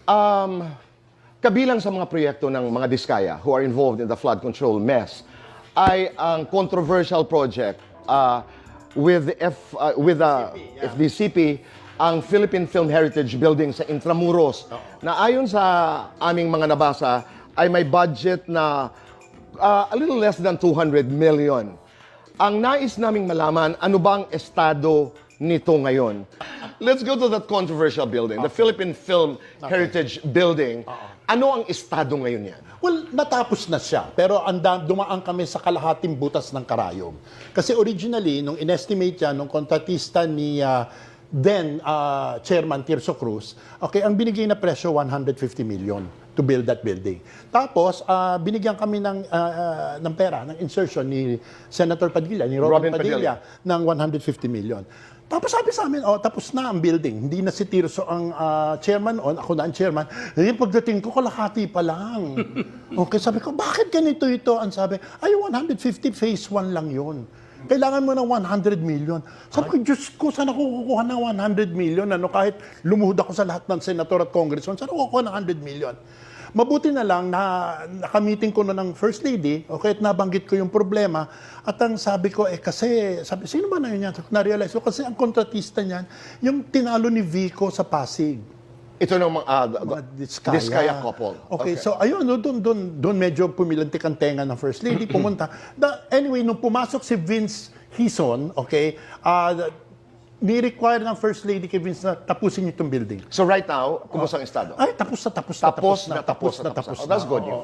Um, Kabilang sa mga proyekto ng mga Diskaya who are involved in the flood control mess ay ang controversial project with the FDCP, ang Philippine Film Heritage Building sa Intramuros, na ayon sa aming mga nabasa ay may budget na a little less than 200 million. Ang nais naming malaman, ano ba ang estado nito ngayon? Let's go to that controversial building, the Philippine Film Heritage Building. Ano ang estado ngayon yan? Well, natapos na siya. Pero dumaan kami sa kalahating butas ng karayom. Kasi originally, nung inestimate yan, nung kontratista ni then Chairman Tirso Cruz, okay, ang binigay na presyo, 150 million to build that building. Tapos, binigyan kami ng pera, ng insertion ni Senator Padilla, ni Robin Padilla, ng 150 million. Tapos sabi sa amin, tapos na ang building. Hindi na si Tirso ang chairman ako na ang chairman. Pagdating ko, kalahati pa lang. Okay, sabi ko, bakit ganito ito? Ang sabi, 150 phase 1 lang yun. Kailangan mo ng 100 million. Sabi ko, Diyos ko, saan ako kukuha ng 100 million? Kahit lumuhod ako sa lahat ng senator at congressman, saan ako kukuha ng 100 million? Mabuti na lang na nakamiting ko na ng First Lady, okay, at nabanggit ko yung problema. At ang sabi ko, kasi, sabi, sino ba na yun yan? Na-realize ko, kasi ang kontratista niyan, yung tinalo ni Vico sa Pasig. Ito ng Diskaya couple. Okay, so ayun, doon medyo pumilantik ang tenga ng First Lady, pumunta. Anyway, nung pumasok si Vince Hison, okay, ni-require ng First Lady kay Vince na tapusin itong building. So right now, kumusta ang estado? Ay, tapos na. Tapos na. Oh, that's good news.